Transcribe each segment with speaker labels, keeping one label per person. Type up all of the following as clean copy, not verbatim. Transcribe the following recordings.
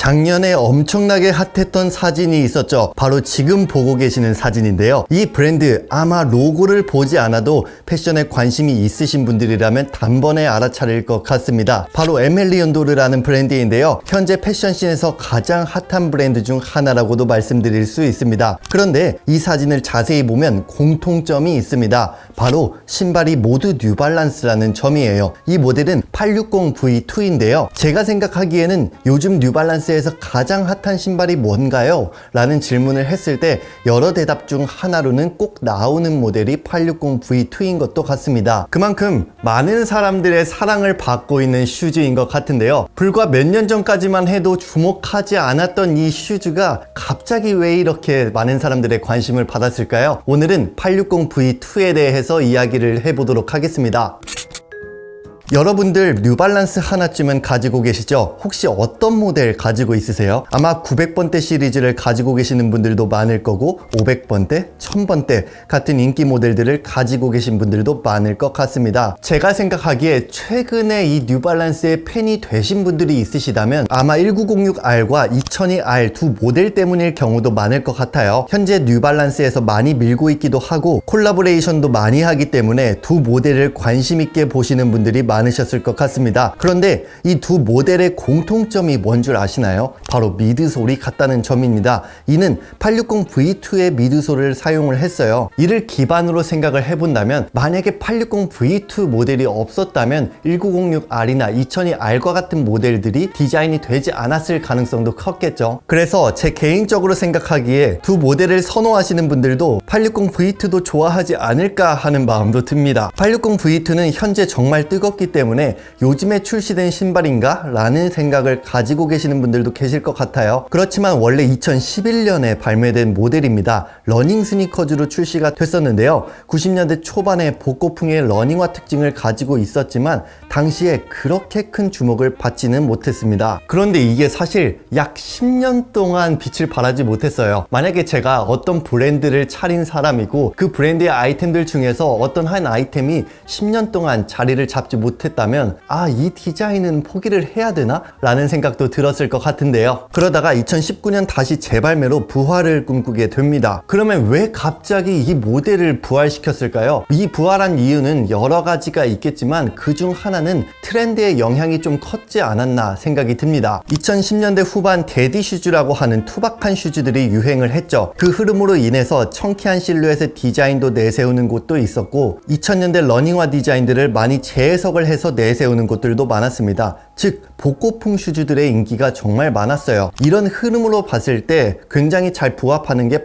Speaker 1: 작년에 엄청나게 핫했던 사진이 있었죠. 바로 지금 보고 계시는 사진인데요. 이 브랜드 아마 로고를 보지 않아도 패션에 관심이 있으신 분들이라면 단번에 알아차릴 것 같습니다. 바로 에멜리온도르라는 브랜드인데요. 현재 패션씬에서 가장 핫한 브랜드 중 하나라고도 말씀드릴 수 있습니다. 그런데 이 사진을 자세히 보면 공통점이 있습니다. 바로 신발이 모두 뉴발란스라는 점이에요. 이 모델은 860V2인데요. 제가 생각하기에는 요즘 뉴발란스에서 가장 핫한 신발이 뭔가요? 라는 질문을 했을 때 여러 대답 중 하나로는 꼭 나오는 모델이 860V2인 것도 같습니다. 그만큼 많은 사람들의 사랑을 받고 있는 슈즈인 것 같은데요. 불과 몇 년 전까지만 해도 주목하지 않았던 이 슈즈가 갑자기 왜 이렇게 많은 사람들의 관심을 받았을까요? 오늘은 860V2에 대해서 이야기를 해보도록 하겠습니다. 여러분들 뉴발란스 하나쯤은 가지고 계시죠? 혹시 어떤 모델 가지고 있으세요? 아마 900번대 시리즈를 가지고 계시는 분들도 많을 거고 500번대, 1000번대 같은 인기 모델들을 가지고 계신 분들도 많을 것 같습니다. 제가 생각하기에 최근에 이 뉴발란스의 팬이 되신 분들이 있으시다면 아마 1906R과 2002R 두 모델 때문일 경우도 많을 것 같아요. 현재 뉴발란스에서 많이 밀고 있기도 하고 콜라보레이션도 많이 하기 때문에 두 모델을 관심 있게 보시는 분들이 많으셨을 것 같습니다. 그런데 이 두 모델의 공통점이 뭔 줄 아시나요? 바로 미드솔이 같다는 점입니다. 이는 860V2의 미드솔을 사용을 했어요. 이를 기반으로 생각을 해본다면 만약에 860V2 모델이 없었다면 1906R이나 2002R과 같은 모델들이 디자인이 되지 않았을 가능성도 컸겠죠. 그래서 제 개인적으로 생각하기에 두 모델을 선호하시는 분들도 860V2도 좋아하지 않을까 하는 마음도 듭니다. 860V2는 현재 정말 뜨겁기 때문에 요즘에 출시된 신발인가? 라는 생각을 가지고 계시는 분들도 계실 것 같아요. 그렇지만 원래 2011년에 발매된 모델입니다. 러닝 스니커즈로 출시가 됐었는데요. 90년대 초반에 복고풍의 러닝화 특징을 가지고 있었지만 당시에 그렇게 큰 주목을 받지는 못했습니다. 그런데 이게 사실 약 10년 동안 빛을 발하지 못했어요. 만약에 제가 어떤 브랜드를 차린 사람이고 그 브랜드의 아이템들 중에서 어떤 한 아이템이 10년 동안 자리를 잡지 못했다면 이 디자인은 포기를 해야 되나? 라는 생각도 들었을 것 같은데요. 그러다가 2019년 다시 재발매로 부활을 꿈꾸게 됩니다. 그러면 왜 갑자기 이 모델을 부활시켰을까요? 이 부활한 이유는 여러 가지가 있겠지만 그중 하나는 트렌드의 영향이 좀 컸지 않았나 생각이 듭니다. 2010년대 후반 데디 슈즈라고 하는 투박한 슈즈들이 유행을 했죠. 그 흐름으로 인해서 청키한 실루엣의 디자인도 내세우는 곳도 있었고 2000년대 러닝화 디자인들을 많이 재해석을 해서 내세우는 곳들도 많았습니다. 즉 복고풍 슈즈들의 인기가 정말 많았어요. 이런 흐름으로 봤을 때 굉장히 잘 부합하는 게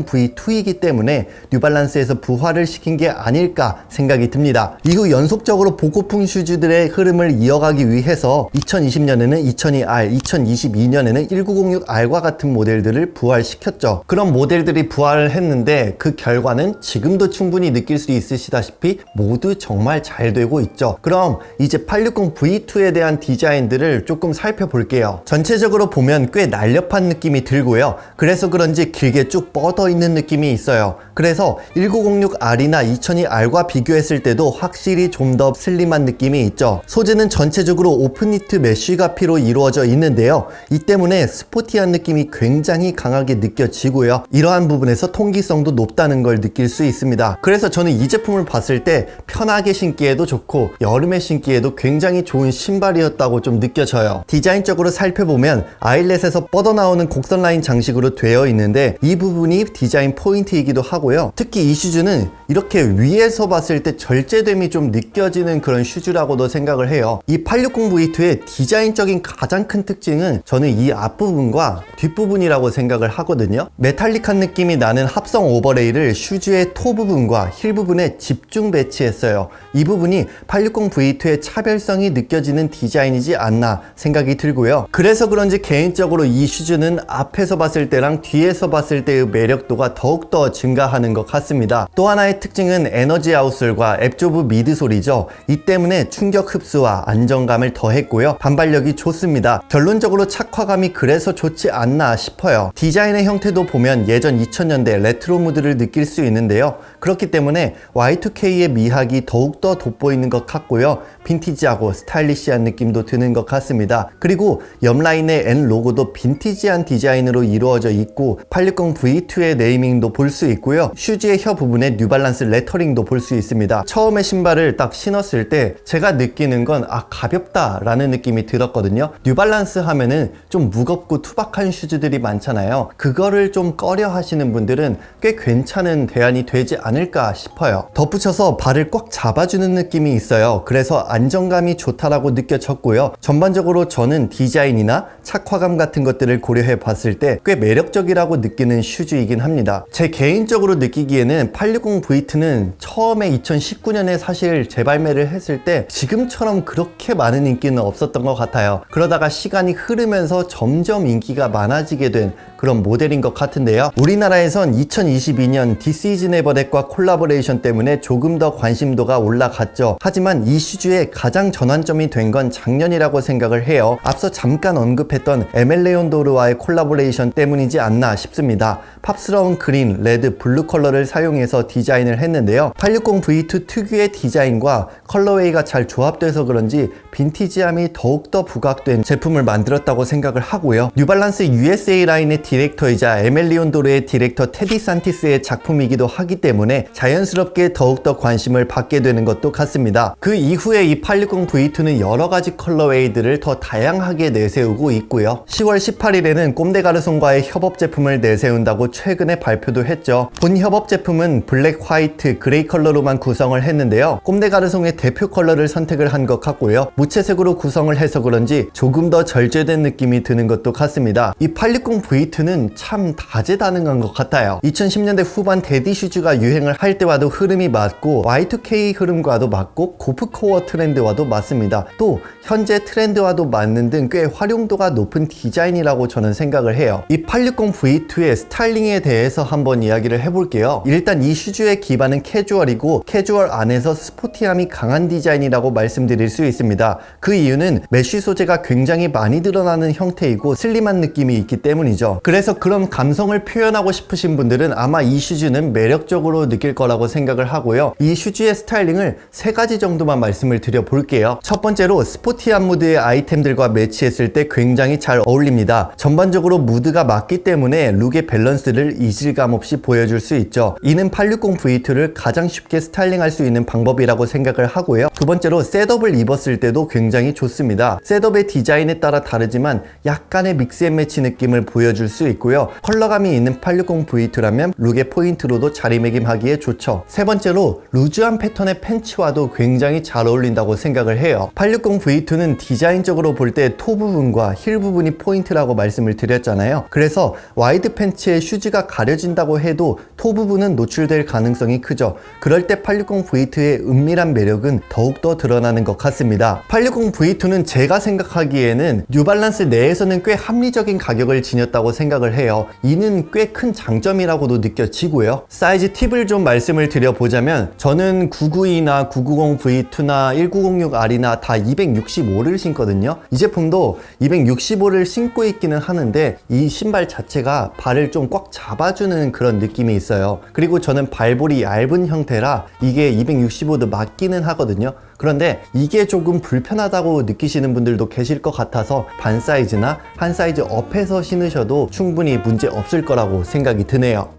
Speaker 1: 860V2이기 때문에 뉴발란스에서 부활을 시킨 게 아닐까 생각이 듭니다. 이후 연속적으로 복고풍 슈즈들의 흐름을 이어가기 위해서 2020년에는 2002R, 2022년에는 1906R과 같은 모델들을 부활시켰죠. 그런 모델들이 부활을 했는데 그 결과는 지금도 충분히 느낄 수 있으시다시피 모두 정말 잘 되고 있죠. 그럼 이제 860V2에 대한 디자인들을 조금 살펴볼게요. 전체적으로 보면 꽤 날렵한 느낌이 들고요. 그래서 그런지 길게 쭉 뻗어 있는 느낌이 있어요. 그래서 1906R이나 2002R과 비교했을 때도 확실히 좀 더 슬림한 느낌이 있죠. 소재는 전체적으로 오픈니트 메쉬 가피로 이루어져 있는데요. 이 때문에 스포티한 느낌이 굉장히 강하게 느껴지고요. 이러한 부분에서 통기성도 높다는 걸 느낄 수 있습니다. 그래서 저는 이 제품을 봤을 때 편하게 신기에도 좋고 여름에 신기에도 굉장히 좋은 신발이었다고 좀 느껴져요. 디자인적으로 살펴보면 아일렛에서 뻗어나오는 곡선 라인 장식으로 되어 있는데 이 부분이 디자인 포인트이기도 하고요. 특히 이 슈즈는 이렇게 위에서 봤을 때 절제됨이 좀 느껴지는 그런 슈즈라고도 생각을 해요. 이 860V2의 디자인적인 가장 큰 특징은 저는 이 앞부분과 뒷부분이라고 생각을 하거든요. 메탈릭한 느낌이 나는 합성 오버레이를 슈즈의 토 부분과 힐 부분에 집중 배치했어요. 이 부분이 860V2의 차별성이 느껴지는 디자인이지 않나 생각이 들고요. 그래서 그런지 개인적으로 이 슈즈는 앞에서 봤을 때랑 뒤에서 봤을 때의 매력도가 더욱더 증가하는 하는 것 같습니다. 또 하나의 특징은 에너지 아웃솔과 앱조브 미드솔이죠. 이 때문에 충격 흡수와 안정감을 더했고요. 반발력이 좋습니다. 결론적으로 착화감이 그래서 좋지 않나 싶어요. 디자인의 형태도 보면 예전 2000년대 레트로 무드를 느낄 수 있는데요. 그렇기 때문에 Y2K의 미학이 더욱더 돋보이는 것 같고요. 빈티지하고 스타일리시한 느낌도 드는 것 같습니다. 그리고 옆 라인의 N 로고도 빈티지한 디자인으로 이루어져 있고 860V2의 네이밍도 볼 수 있고요. 슈즈의 혀 부분에 뉴발란스 레터링도 볼 수 있습니다. 처음에 신발을 딱 신었을 때 제가 느끼는 건 가볍다 라는 느낌이 들었거든요. 뉴발란스 하면은 좀 무겁고 투박한 슈즈들이 많잖아요. 그거를 좀 꺼려 하시는 분들은 꽤 괜찮은 대안이 되지 않을까 싶어요. 덧붙여서 발을 꽉 잡아주는 느낌이 있어요. 그래서 안정감이 좋다라고 느껴졌고요. 전반적으로 저는 디자인이나 착화감 같은 것들을 고려해 봤을 때 꽤 매력적이라고 느끼는 슈즈이긴 합니다. 제 개인적으로 느끼기에는 860V2는 처음에 2019년에 사실 재발매를 했을 때 지금처럼 그렇게 많은 인기는 없었던 것 같아요. 그러다가 시간이 흐르면서 점점 인기가 많아지게 된 그런 모델인 것 같은데요. 우리나라에선 2022년 This is Never That과 콜라보레이션 때문에 조금 더 관심도가 올라갔죠. 하지만 이 슈즈의 가장 전환점이 된 건 작년이라고 생각을 해요. 앞서 잠깐 언급했던 에멜레온도르와의 콜라보레이션 때문이지 않나 싶습니다. 팝스러운 그린, 레드, 블루 컬러를 사용해서 디자인을 했는데요. 860V2 특유의 디자인과 컬러웨이가 잘 조합돼서 그런지 빈티지함이 더욱더 부각된 제품을 만들었다고 생각을 하고요. 뉴발란스 USA 라인의 디렉터이자 에멜리온도르의 디렉터 테디 산티스의 작품이기도 하기 때문에 자연스럽게 더욱더 관심을 받게 되는 것도 같습니다. 그 이후에 이 860V2는 여러가지 컬러웨이들을 더 다양하게 내세우고 있고요. 10월 18일에는 꼼데가르송과의 협업 제품을 내세운다고 최근에 발표도 했죠. 본 협업 제품은 블랙, 화이트, 그레이 컬러로만 구성을 했는데요. 꼼데가르송의 대표 컬러를 선택을 한 것 같고요. 무채색으로 구성을 해서 그런지 조금 더 절제된 느낌이 드는 것도 같습니다. 이 860V2는 참 다재다능한 것 같아요. 2010년대 후반 데디 슈즈가 유행을 할 때와도 흐름이 맞고 Y2K 흐름과도 맞고 고프코어 트렌드와도 맞습니다. 또 현재 트렌드와도 맞는 등 꽤 활용도가 높은 디자인이라고 저는 생각을 해요. 이 860V2의 스타일링에 대해서 한번 이야기를 해볼게요. 일단 이 슈즈의 기반은 캐주얼이고 캐주얼 안에서 스포티함이 강한 디자인이라고 말씀드릴 수 있습니다. 그 이유는 메쉬 소재가 굉장히 많이 드러나는 형태이고 슬림한 느낌이 있기 때문이죠. 그래서 그런 감성을 표현하고 싶으신 분들은 아마 이 슈즈는 매력적으로 느낄 거라고 생각을 하고요. 이 슈즈의 스타일링을 3가지 정도만 말씀을 드려볼게요. 첫 번째로 스포티한 무드의 아이템들과 매치했을 때 굉장히 잘 어울립니다. 전반적으로 무드가 맞기 때문에 룩의 밸런스를 이질감 없이 보여줄 수 있죠. 이는 860V2를 가장 쉽게 스타일링할 수 있는 방법이라고 생각을 하고요. 두 번째로 셋업을 입었을 때도 굉장히 좋습니다. 셋업의 디자인에 따라 다르지만 약간의 믹스앤매치 느낌을 보여줄 수 있고요. 컬러감이 있는 860V2라면 룩의 포인트로도 자리매김하기에 좋죠. 세 번째로 루즈한 패턴의 팬츠와도 굉장히 잘 어울린다고 생각을 해요. 860V2는 디자인적으로 볼 때 토 부분과 힐 부분이 포인트라고 말씀을 드렸잖아요. 그래서 와이드 팬츠에 슈즈가 가려진다고 해도 토 부분은 노출될 가능성이 크죠. 그럴 때 860V2의 은밀한 매력은 더욱더 드러나는 것 같습니다. 860V2는 제가 생각하기에는 뉴발란스 내에서는 꽤 합리적인 가격을 지녔다고 생각을 해요. 이는 꽤 큰 장점이라고도 느껴지고요. 사이즈 팁을 좀 말씀을 드려보자면 저는 992나 990V2나 1906R이나 다 265를 신거든요. 이 제품도 265를 신고 있기는 하는데 이 신발 자체가 발을 좀 꽉 잡아주는 그런 느낌이 있어요. 그리고 저는 발볼이 얇은 형태라 이게 265도 맞기는 하거든요. 그런데 이게 조금 불편하다고 느끼시는 분들도 계실 것 같아서 반 사이즈나 한 사이즈 업해서 신으셔도 충분히 문제 없을 거라고 생각이 드네요.